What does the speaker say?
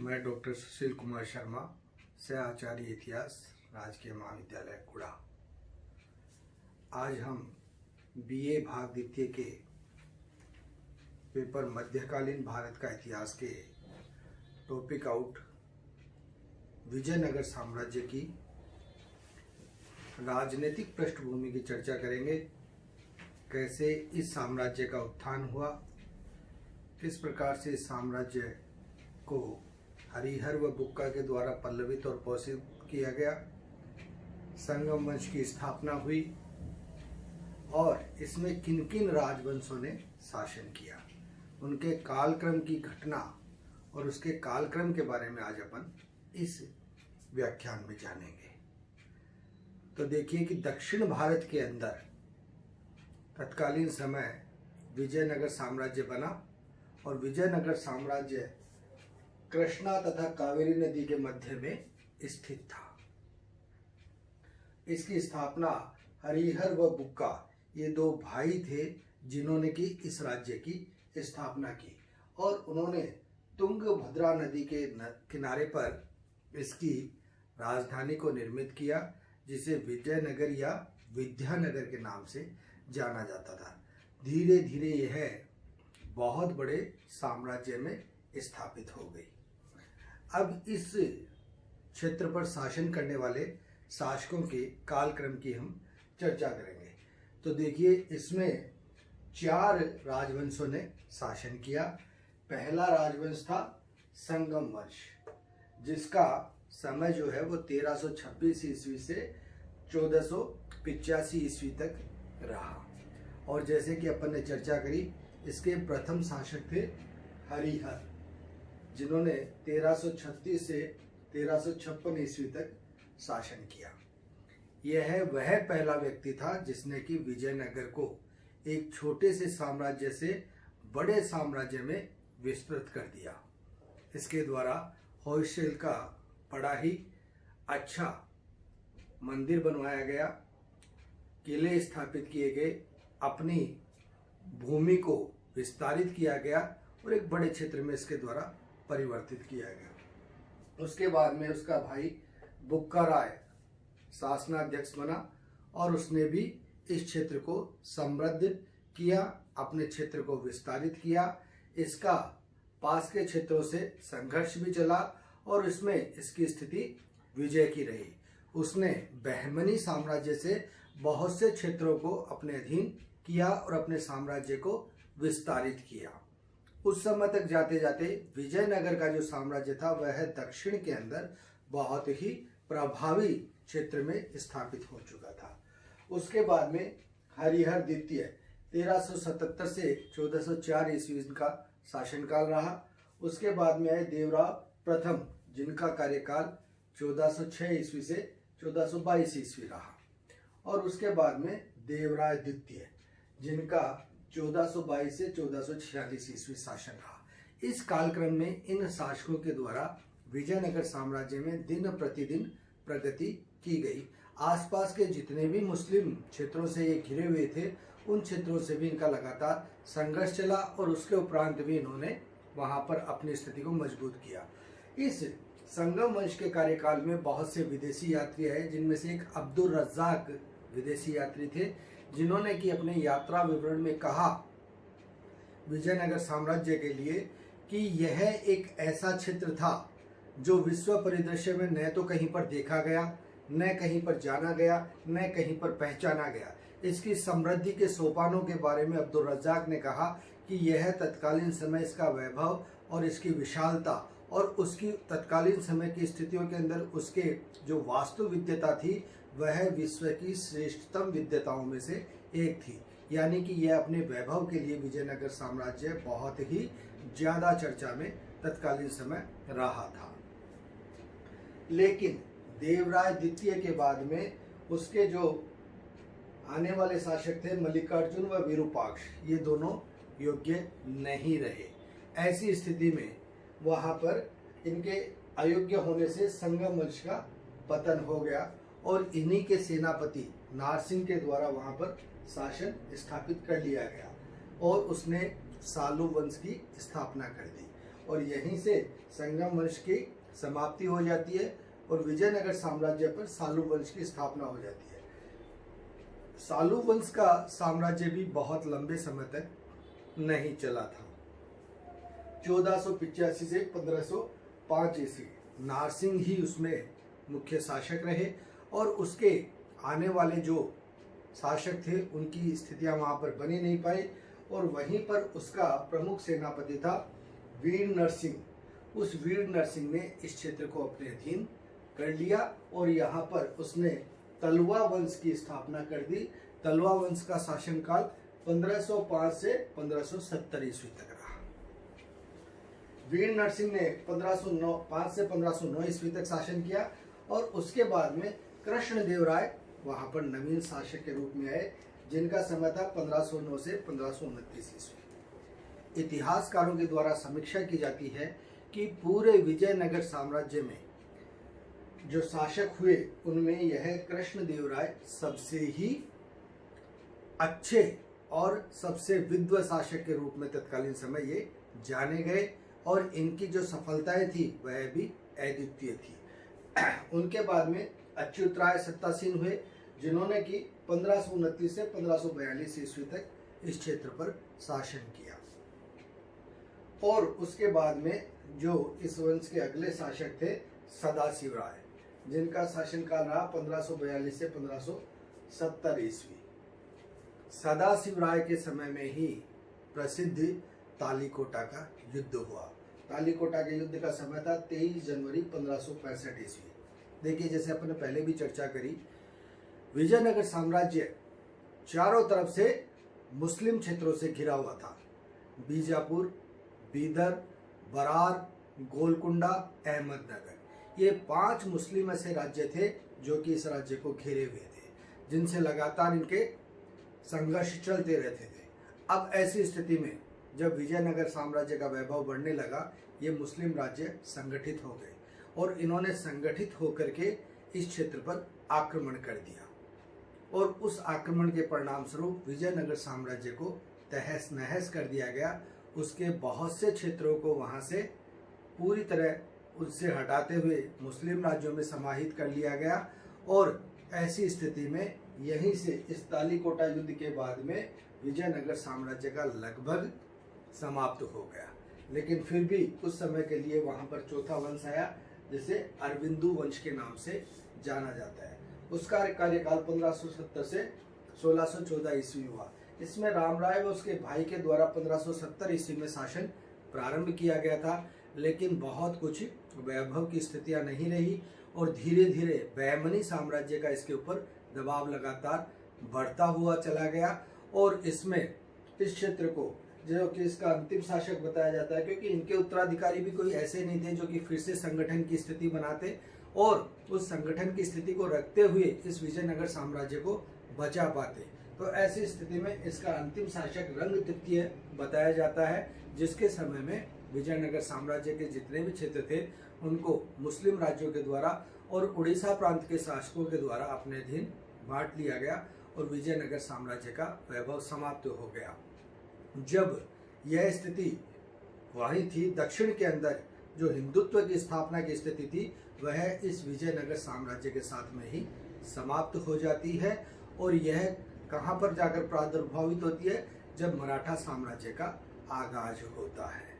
मैं डॉक्टर सुशील कुमार शर्मा, सह आचार्य इतिहास, राजकीय महाविद्यालय कुड़ा। आज हम बीए भाग द्वितीय के पेपर मध्यकालीन भारत का इतिहास के टॉपिक आउट विजयनगर साम्राज्य की राजनीतिक पृष्ठभूमि की चर्चा करेंगे। कैसे इस साम्राज्य का उत्थान हुआ, किस प्रकार से इस साम्राज्य को हरिहर व बुक्का के द्वारा पल्लवित और पोषित किया गया, संगम वंश की स्थापना हुई और इसमें किन किन राजवंशों ने शासन किया, उनके कालक्रम की घटना और उसके कालक्रम के बारे में आज अपन इस व्याख्यान में जानेंगे। तो देखिए कि दक्षिण भारत के अंदर तत्कालीन समय विजयनगर साम्राज्य बना और विजयनगर साम्राज्य कृष्णा तथा कावेरी नदी के मध्य में स्थित था। इसकी स्थापना हरिहर व बुक्का, ये दो भाई थे जिन्होंने की इस राज्य की स्थापना की और उन्होंने तुंगभद्रा नदी के किनारे पर इसकी राजधानी को निर्मित किया, जिसे विजयनगर या विद्यानगर के नाम से जाना जाता था। धीरे धीरे यह बहुत बड़े साम्राज्य में स्थापित हो गई। अब इस क्षेत्र पर शासन करने वाले शासकों के कालक्रम की हम चर्चा करेंगे। तो देखिए, इसमें 4 राजवंशों ने शासन किया। पहला राजवंश था संगम वंश, जिसका समय जो है वो 1326 ईस्वी से 1485 ईस्वी तक रहा। और जैसे कि अपन ने चर्चा करी, इसके प्रथम शासक थे हरिहर, जिन्होंने 1336 से 1356 ईस्वी तक शासन किया। यह वह पहला व्यक्ति था जिसने कि विजयनगर को एक छोटे से साम्राज्य से बड़े साम्राज्य में विस्तृत कर दिया। इसके द्वारा होयसल का बड़ा ही अच्छा मंदिर बनवाया गया, किले स्थापित किए गए, अपनी भूमि को विस्तारित किया गया और एक बड़े क्षेत्र में इसके द्वारा परिवर्तित किया गया। उसके बाद में उसका भाई बुक्का राय शासनाध्यक्ष बना और उसने भी इस क्षेत्र को समृद्ध किया, अपने क्षेत्र को विस्तारित किया। इसका पास के क्षेत्रों से संघर्ष भी चला और इसमें इसकी स्थिति विजय की रही। उसने बहमनी साम्राज्य से बहुत से क्षेत्रों को अपने अधीन किया और अपने साम्राज्य को विस्तारित किया। उस समय तक जाते जाते विजयनगर का जो साम्राज्य था वह दक्षिण के अंदर बहुत ही प्रभावी क्षेत्र में स्थापित हो चुका था। उसके बाद में हरिहर द्वितीय 1377 से 1404 ईस्वी का शासनकाल रहा। उसके बाद में आए देवराव प्रथम, जिनका कार्यकाल 1406 ईस्वी से 1422 ईस्वी रहा। और उसके बाद में देवराय द्वितीय, जिनका 1422 से 1446 ईस्वी शासन रहा। इस कालक्रम में इन शासकों के द्वारा विजयनगर साम्राज्य में दिन प्रतिदिन प्रगति की गई। आसपास के जितने भी मुस्लिम क्षेत्रों से ये घिरे हुए थे, उन क्षेत्रों से भी इनका लगातार संघर्ष चला और उसके उपरांत भी इन्होंने वहां पर अपनी स्थिति को मजबूत किया। इस संगम वंश के कार्यकाल में बहुत से विदेशी यात्री आए, जिनमें से एक अब्दुल रज्जाक विदेशी यात्री थे, जिन्होंने कि अपने यात्रा विवरण में कहा विजयनगर साम्राज्य के लिए कि यह एक ऐसा क्षेत्र था जो विश्व परिदृश्य में न तो कहीं पर देखा गया, न कहीं पर जाना गया, न कहीं पर पहचाना गया। इसकी समृद्धि के सोपानों के बारे में अब्दुल रज्जाक ने कहा कि यह तत्कालीन समय इसका वैभव और इसकी विशालता और उसकी तत्कालीन समय की स्थितियों के अंदर उसके जो वास्तु विद्यता थी वह विश्व की श्रेष्ठतम विद्यताओं में से एक थी। यानी कि यह अपने वैभव के लिए विजयनगर साम्राज्य बहुत ही ज्यादा चर्चा में तत्कालीन समय रहा था। लेकिन देवराय द्वितीय के बाद में उसके जो आने वाले शासक थे मल्लिकार्जुन व विरूपाक्ष, ये दोनों योग्य नहीं रहे। ऐसी स्थिति में वहां पर इनके अयोग्य होने से संगम वंश का पतन हो गया और इन्हीं के सेनापति नारसिंह के द्वारा वहां पर शासन स्थापित कर लिया गया और उसने सालू वंश की स्थापना कर दी। और यहीं से संगम वंश की समाप्ति हो जाती है और विजयनगर साम्राज्य पर सालू वंश की स्थापना हो जाती है। सालू वंश का साम्राज्य भी बहुत लंबे समय तक नहीं चला था। 1485 से 1505 ईस्वी नारसिंह ही उसमें मुख्य शासक रहे और उसके आने वाले जो शासक थे उनकी स्थितियां वहां पर बनी नहीं पाई और वहीं पर उसका प्रमुख सेनापति था वीर नरसिंह। उस वीर नरसिंह ने इस क्षेत्र को अपने अधीन कर लिया और यहाँ पर उसने तलवा वंश की स्थापना कर दी। तलवा वंश का शासनकाल 1505 से 1570 ईस्वी तक रहा। वीर नरसिंह ने 1505 से 1509 ईस्वी तक शासन किया और उसके बाद में कृष्णदेव राय वहां पर नवीन शासक के रूप में आए, जिनका समय था 1509 से 1529 ईस्वी। इतिहासकारों के द्वारा समीक्षा की जाती है कि पूरे विजयनगर साम्राज्य में जो शासक हुए उनमें यह कृष्णदेव राय सबसे ही अच्छे और सबसे विद्वत शासक के रूप में तत्कालीन समय ये जाने गए और इनकी जो सफलताएं थी वह भी अद्वितीय थी। उनके बाद में अच्युत राय सत्तासीन हुए, जिन्होंने कि 1529 से 1542 ईस्वी तक इस क्षेत्र पर शासन किया। और उसके बाद में जो इस वंश के अगले शासक थे सदाशिव राय, जिनका शासनकाल रहा 1542 से 1570 ईस्वी। सदाशिव राय के समय में ही प्रसिद्ध तालीकोटा का युद्ध हुआ। तालीकोटा के युद्ध का समय था 23 जनवरी 1565 ईस्वी। देखिए, जैसे अपन ने पहले भी चर्चा करी, विजयनगर साम्राज्य चारों तरफ से मुस्लिम क्षेत्रों से घिरा हुआ था। बीजापुर, बीदर, बरार, गोलकुंडा, अहमदनगर, ये 5 मुस्लिम ऐसे राज्य थे जो कि इस राज्य को घेरे हुए थे, जिनसे लगातार इनके संघर्ष चलते रहते थे। अब ऐसी स्थिति में जब विजयनगर साम्राज्य का वैभव बढ़ने लगा, ये मुस्लिम राज्य संगठित हो गए और इन्होंने संगठित होकर के इस क्षेत्र पर आक्रमण कर दिया और उस आक्रमण के परिणाम स्वरूप विजयनगर साम्राज्य को तहस नहस कर दिया गया। उसके बहुत से क्षेत्रों को वहां से पूरी तरह उससे हटाते हुए मुस्लिम राज्यों में समाहित कर लिया गया और ऐसी स्थिति में यहीं से इस तालीकोटा युद्ध के बाद में विजयनगर साम्राज्य का लगभग समाप्त हो गया। लेकिन फिर भी उस समय के लिए वहां पर चौथा वंश आया, जिसे अरविंदु वंश के नाम से जाना जाता है। उसका कार्यकाल 1570 से 1614 ईस्वी हुआ। इसमें रामराय व उसके भाई के द्वारा 1570 ईस्वी में शासन प्रारंभ किया गया था, लेकिन बहुत कुछ वैभव की स्थितियां नहीं रही और धीरे धीरे बहमनी साम्राज्य का इसके ऊपर दबाव लगातार बढ़ता हुआ चला गया और इसमें इस क्षेत्र को जो कि इसका अंतिम शासक बताया जाता है, क्योंकि इनके उत्तराधिकारी भी कोई ऐसे नहीं थे जो कि फिर से संगठन की स्थिति बनाते और उस संगठन की स्थिति को रखते हुए इस विजयनगर साम्राज्य को बचा पाते। तो ऐसी स्थिति में इसका अंतिम शासक रंग तृतीय बताया जाता है, जिसके समय में विजयनगर साम्राज्य के जितने भी क्षेत्र थे उनको मुस्लिम राज्यों के द्वारा और उड़ीसा प्रांत के शासकों के द्वारा अपने अधीन बांट लिया गया और विजयनगर साम्राज्य का वैभव समाप्त हो गया। जब यह स्थिति वही थी, दक्षिण के अंदर जो हिंदुत्व की स्थापना की स्थिति थी वह इस विजयनगर साम्राज्य के साथ में ही समाप्त हो जाती है और यह कहाँ पर जाकर प्रादुर्भावित होती है, जब मराठा साम्राज्य का आगाज होता है।